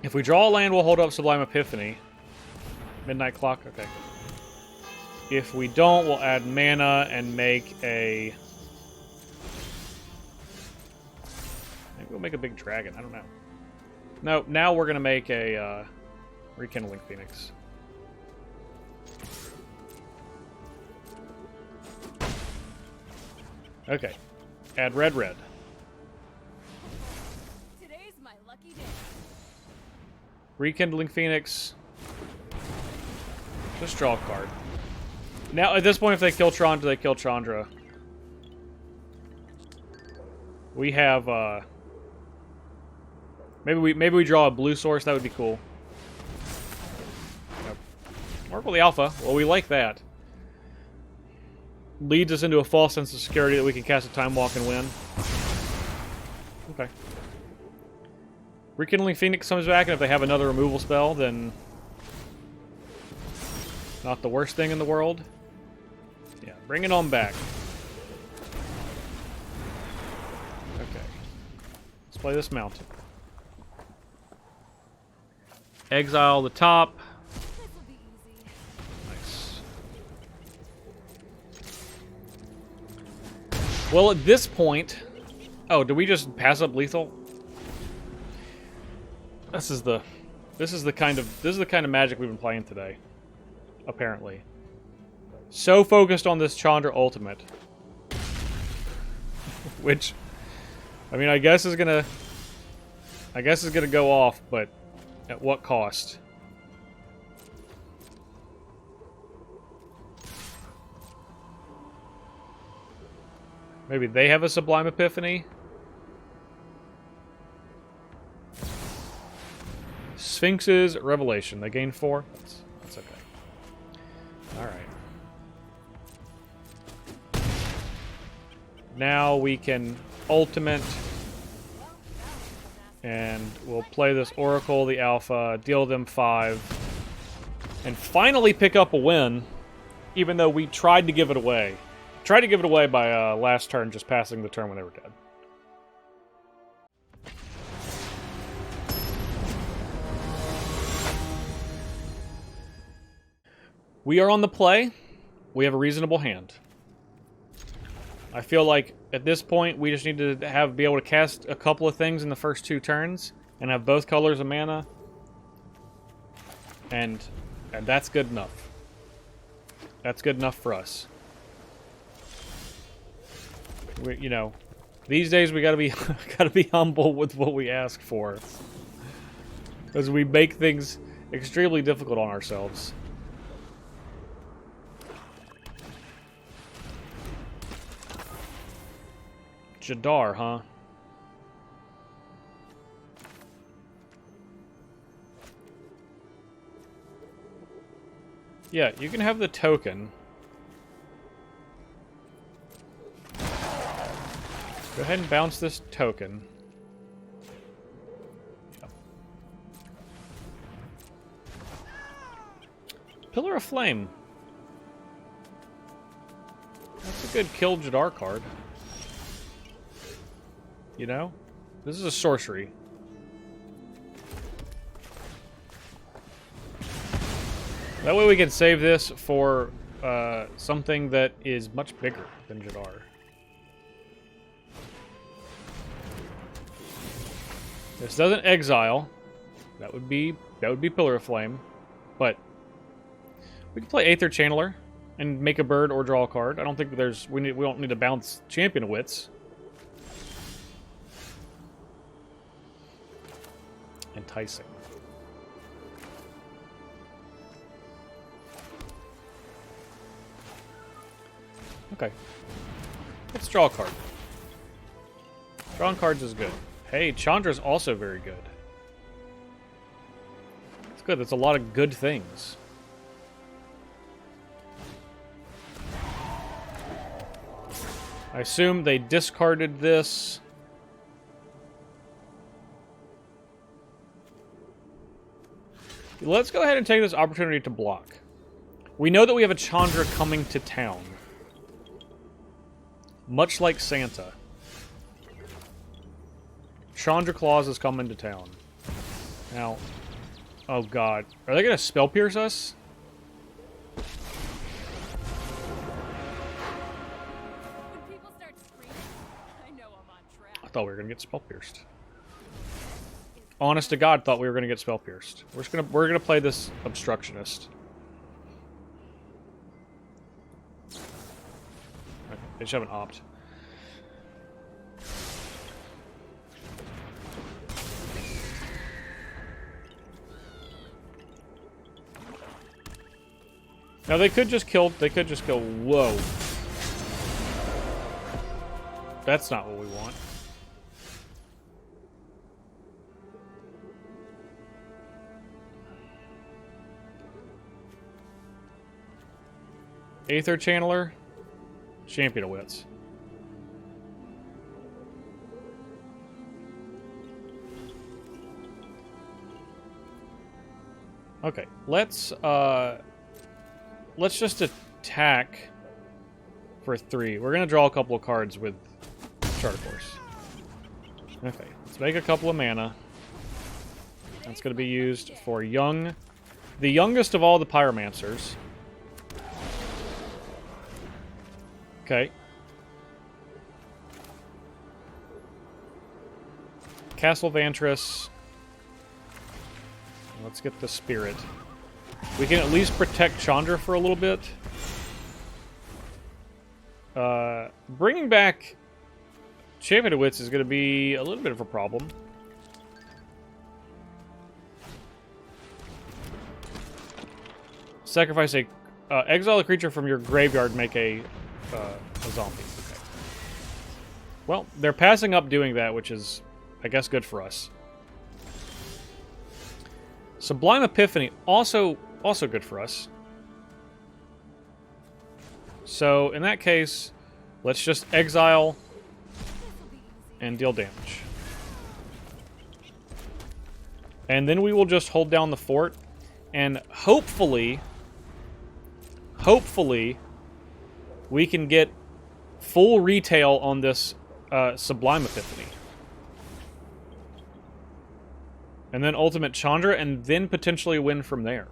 If we draw a land, we'll hold up Sublime Epiphany. Midnight Clock, okay. If we don't, we'll add mana and make a... Maybe we'll make a big dragon, I don't know. No, now we're going to make a Rekindling Phoenix. Okay. Add red, red. Rekindling Phoenix. Just draw a card. Now, at this point, if they kill Chandra, they kill Chandra. We have, maybe we draw a blue source. That would be cool. Yep. Oracle the Alpha. Well, we like that. Leads us into a false sense of security that we can cast a Time Walk and win. Okay. Rekindling Phoenix comes back, and if they have another removal spell, then not the worst thing in the world. Yeah, bring it on back. Okay. Let's play this mountain. Exile the top. This'll be easy. Nice. Well, at this point... Oh, did we just pass up lethal? This is the kind of magic we've been playing today. Apparently. So focused on this Chandra ultimate. Which, I mean, I guess is gonna go off, but at what cost? Maybe they have a Sublime Epiphany? Sphinx's Revelation. They gain 4? That's okay. Alright. Now we can ultimate. And we'll play this Oracle, the Alpha, deal them 5. And finally pick up a win, even though we tried to give it away. Tried to give it away by last turn, just passing the turn when they were dead. We are on the play. We have a reasonable hand. I feel like at this point we just need to be able to cast a couple of things in the first 2 turns and have both colors of mana, and that's good enough. That's good enough for us. You know, these days we gotta be humble with what we ask for, because we make things extremely difficult on ourselves. Jadar, huh? Yeah, you can have the token. Go ahead and bounce this token. Yep. Pillar of Flame. That's a good kill Jadar card. You know? This is a sorcery. That way we can save this for something that is much bigger than Jadar. This doesn't exile. That would be Pillar of Flame. But we can play Aether Channeler and make a bird or draw a card. I don't think we don't need to bounce Champion of Wits. Enticing. Okay. Let's draw a card. Drawing cards is good. Hey, Chandra's also very good. It's good. That's a lot of good things. I assume they discarded this. Let's go ahead and take this opportunity to block. We know that we have a Chandra coming to town. Much like Santa. Chandra Claus is coming to town. Now, oh god. Are they going to Spell Pierce us? When people start screaming, I know I'm on track. I thought we were going to get Spell Pierced. Honest to God, thought we were going to get Spell Pierced. We're gonna play this Obstructionist. Okay, they just have an opt. Now they could just kill. They could just go. Whoa. That's not what we want. Aether Channeler, Champion of Wits. Okay, let's just attack for 3. We're gonna draw a couple of cards with Chart Course. Okay, let's make a couple of mana. That's gonna be used for the youngest of all the Pyromancers. Okay. Castle Vantress. Let's get the Spirit. We can at least protect Chandra for a little bit. Bringing back Champion of Wits is going to be a little bit of a problem. Sacrifice a... exile a creature from your graveyard, make a zombie. Okay. Well, they're passing up doing that, which is, I guess, good for us. Sublime Epiphany, also good for us. So, in that case, let's just exile and deal damage. And then we will just hold down the fort, and hopefully, we can get full retail on this Sublime Epiphany. And then Ultimate Chandra, and then potentially win from there.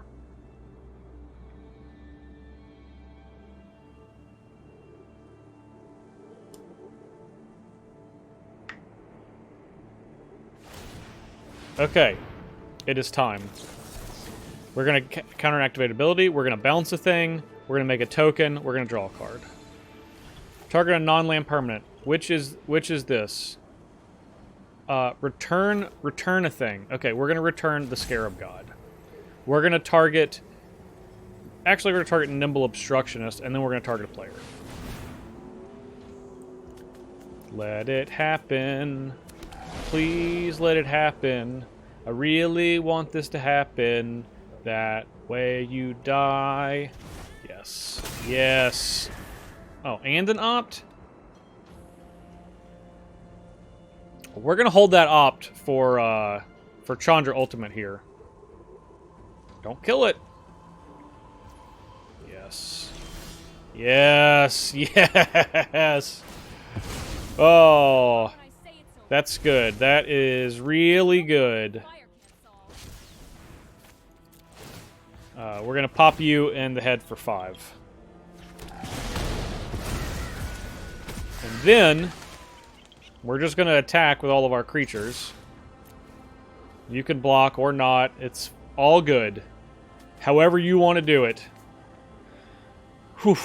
Okay. It is time. We're going to counter an activate ability. We're going to bounce a thing. We're going to make a token. We're going to draw a card. Target a non-land permanent. Which is this? Return a thing. Okay, we're going to return the Scarab God. We're going to target... Actually, we're going to target Nimble Obstructionist, and then we're going to target a player. Let it happen. Please let it happen. I really want this to happen. That way you die. Yes. Yes. Oh, and an opt? We're gonna hold that opt for Chandra Ultimate here. Don't kill it. Yes. Yes. Yes. Oh. That's good. That is really good. We're gonna pop you in the head for 5. And then we're just going to attack with all of our creatures. You can block or not. It's all good. However you want to do it. Whew.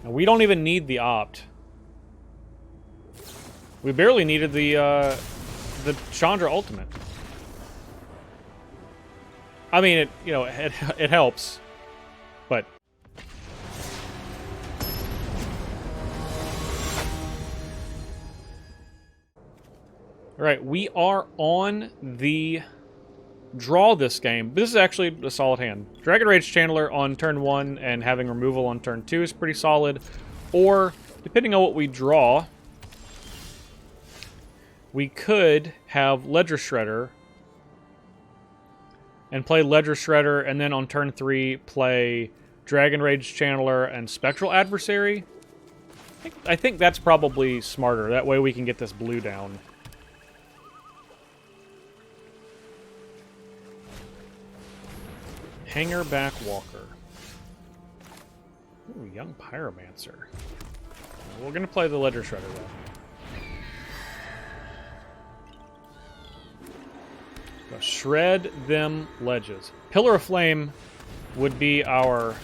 Now, we don't even need the opt. We barely needed the Chandra Ultimate. I mean, it helps. But alright, we are on the draw this game. This is actually a solid hand. Dragon Rage Channeler on turn 1 and having removal on turn 2 is pretty solid. Or, depending on what we draw, we could have Ledger Shredder and play Ledger Shredder, and then on turn 3 play Dragon Rage Channeler and Spectral Adversary. I think that's probably smarter. That way we can get this blue down. Hangerback Walker. Ooh, Young Pyromancer. We're going to play the Ledger Shredder, though. So shred them ledges. Pillar of Flame would be our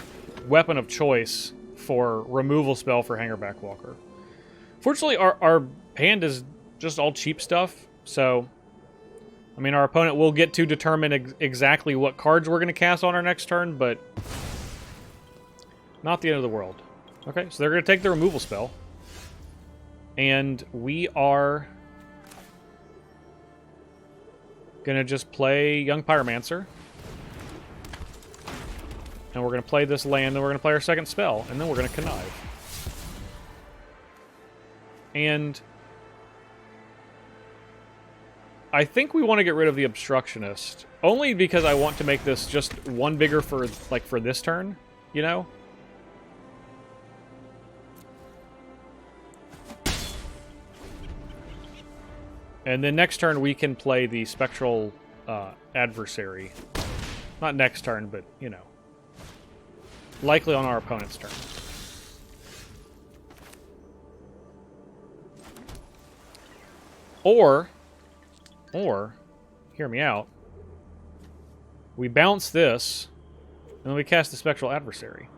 weapon of choice for removal spell for Hangerback Walker. Fortunately, our hand is just all cheap stuff, so I mean, our opponent will get to determine exactly what cards we're going to cast on our next turn, but not the end of the world. Okay, so they're going to take the removal spell. And we are going to just play Young Pyromancer. And we're going to play this land, and we're going to play our second spell, and then we're going to connive. And I think we want to get rid of the Obstructionist, only because I want to make this just one bigger for, like, for this turn, you know? And then next turn we can play the Spectral Adversary. Not next turn, but, you know. Likely on our opponent's turn. Or, hear me out, we bounce this, and then we cast the Spectral Adversary.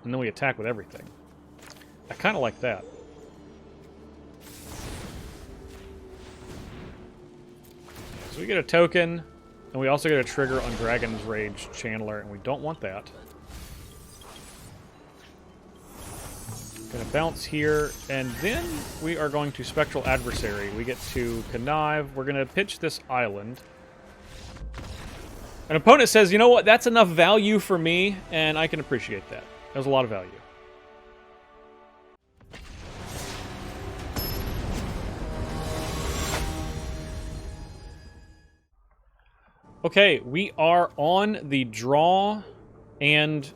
And then we attack with everything. I kind of like that. So we get a token, and we also get a trigger on Dragon's Rage Channeler, and we don't want that. Gonna bounce here, and then we are going to Spectral Adversary. We get to connive. We're gonna pitch this island. An opponent says, you know what, that's enough value for me, and I can appreciate that. There's a lot of value. Okay, we are on the draw, and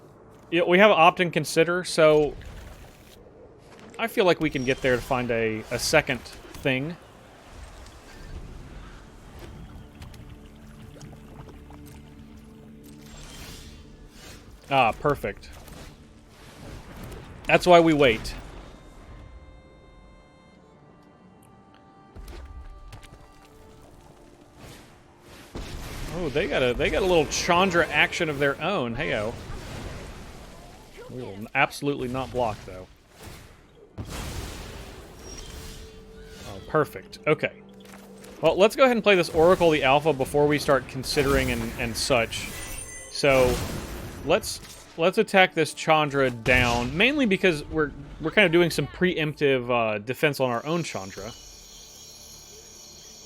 we have opt and consider, so I feel like we can get there to find a second thing. Ah, perfect. That's why we wait. Oh, they got a little Chandra action of their own. Heyo. We will absolutely not block though. Oh, perfect. Okay. Well, let's go ahead and play this Oracle the Alpha before we start considering and such. So, let's attack this Chandra down, mainly because we're kind of doing some preemptive defense on our own Chandra.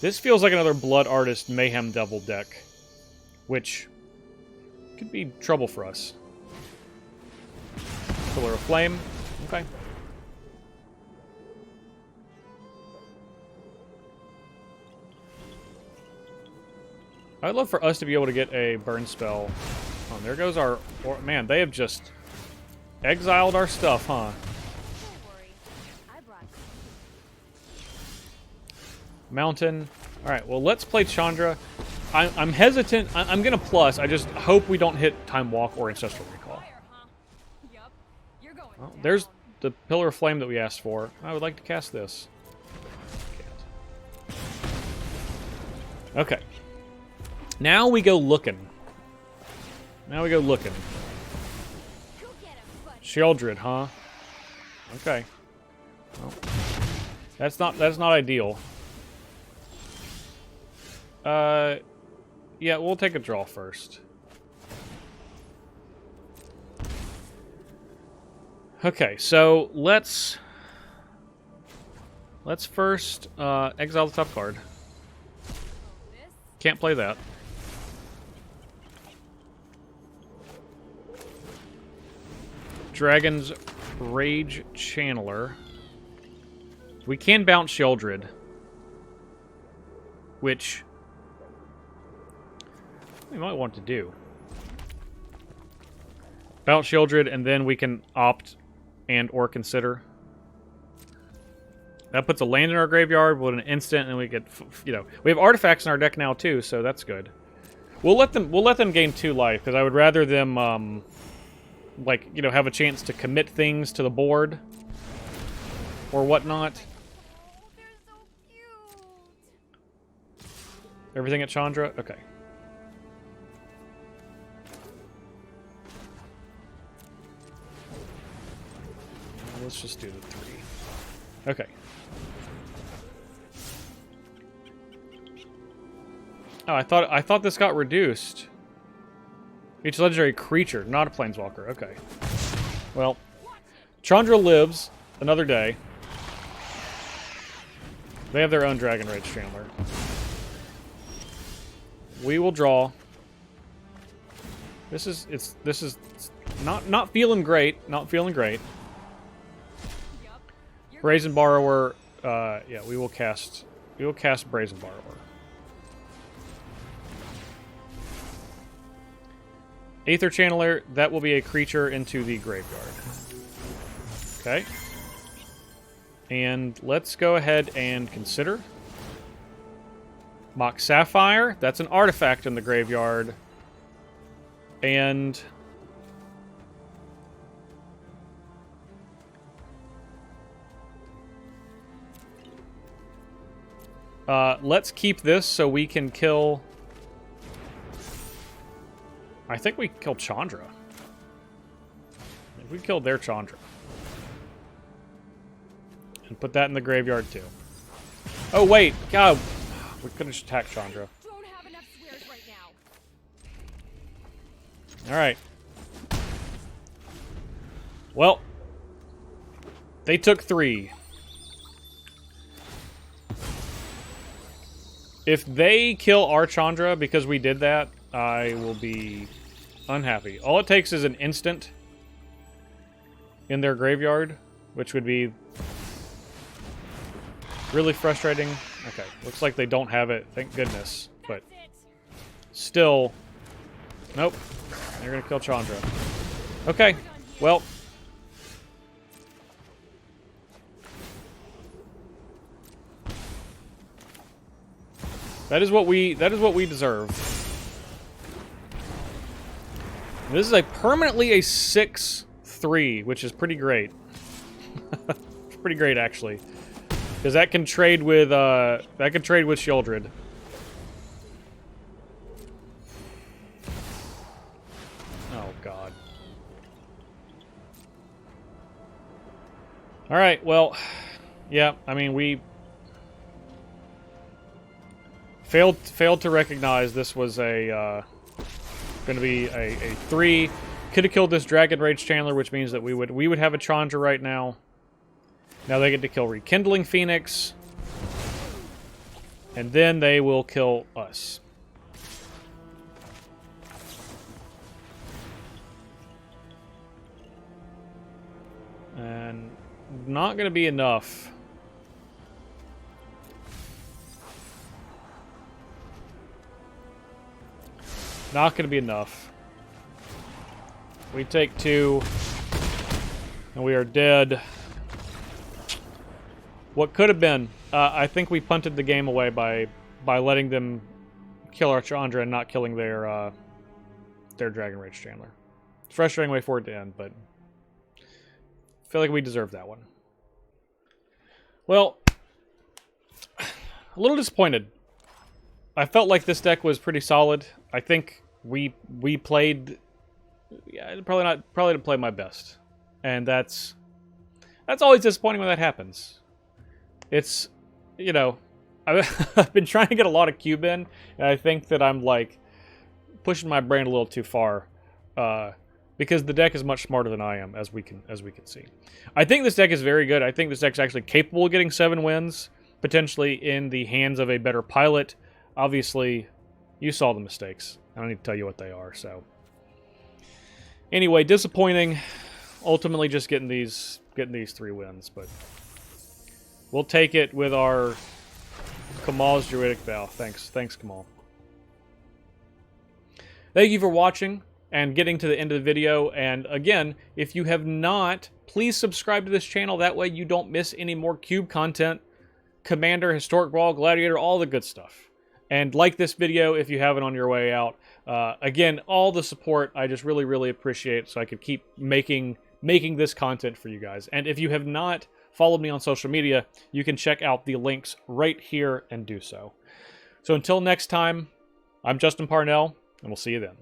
This feels like another Blood Artist Mayhem Devil deck, which could be trouble for us. Pillar of Flame. Okay. I'd love for us to be able to get a burn spell. Oh, there goes our... man, they have just exiled our stuff, huh? Don't worry. I brought Mountain. Alright, well, let's play Chandra. I'm hesitant. I'm going to plus. I just hope we don't hit Time Walk or Ancestral Recall. fire, huh? Yup. You're going Well, down. there's the Pillar of Flame that we asked for. I would like to cast this. Can't. Okay. Now we go looking. Now we go looking. Go get him, buddy. Sheoldred, huh? Okay. Well, that's not ideal. Yeah, we'll take a draw first. Okay, so let's first exile the top card. This Can't play that. Dragon's Rage Channeler. We can bounce Sheoldred, which we might want to do. Bounce Sheoldred, and then we can opt and or consider. That puts a land in our graveyard with an instant, and we get, you know, we have artifacts in our deck now too, so that's good. We'll let them gain 2 life because I would rather them like, you know, have a chance to commit things to the board or whatnot. oh, they're so cute. Everything at Chandra? Okay. Let's just do the 3. Okay. Oh, I thought this got reduced. Each legendary creature, not a planeswalker. Okay. Well, Chandra lives another day. They have their own Dragon Rage Chandler. We will draw. This is not feeling great. Not feeling great. Brazen Borrower. Yeah, we will cast Brazen Borrower. Aether Channeler, that will be a creature into the graveyard. Okay. And let's go ahead and consider. Mock Sapphire, that's an artifact in the graveyard. And let's keep this so we can kill... I think we killed Chandra. We killed their Chandra. And put that in the graveyard too. Oh wait, God, we could have just attacked Chandra. Don't have enough swears right now. All right. Well, they took 3. If they kill our Chandra because we did that, I will be unhappy. All it takes is an instant in their graveyard, which would be really frustrating. Okay, looks like they don't have it, thank goodness. But still, nope, they're gonna kill Chandra. Okay, well. That is what we deserve. This is permanently a 6/3, which is pretty great. It's pretty great actually, because that can trade with Shieldred. Oh God. All right. Well, yeah. I mean, we failed to recognize this was going to be a 3. Could have killed this Dragon Rage Chandler, which means that we would have a Chandra right now. Now they get to kill Rekindling Phoenix, and then they will kill us. And not going to be enough. Not going to be enough. We take 2, and we are dead. What could have been? I think we punted the game away by letting them kill our Chandra and not killing their Dragon Rage Chandler. It's a frustrating way for it to end, but I feel like we deserve that one. Well, a little disappointed. I felt like this deck was pretty solid. I think we played, yeah, probably didn't play my best, and that's always disappointing when that happens. It's, you know, I've been trying to get a lot of cube in, and I think that I'm like pushing my brain a little too far, because the deck is much smarter than I am, as we can see. I think this deck is very good. I think this deck's actually capable of getting 7 wins, potentially in the hands of a better pilot. Obviously, you saw the mistakes. I don't need to tell you what they are, so. Anyway, disappointing. Ultimately just getting these 3 wins, but we'll take it with our Kamal's Druidic Vow. Thanks, Kamal. Thank you for watching and getting to the end of the video. And again, if you have not, please subscribe to this channel. That way you don't miss any more cube content. Commander, Historic Brawl, Gladiator, all the good stuff. And like this video if you have it on your way out. Again, all the support I just really, really appreciate, so I could keep making this content for you guys. And if you have not followed me on social media, you can check out the links right here and do so. So until next time, I'm Justin Parnell, and we'll see you then.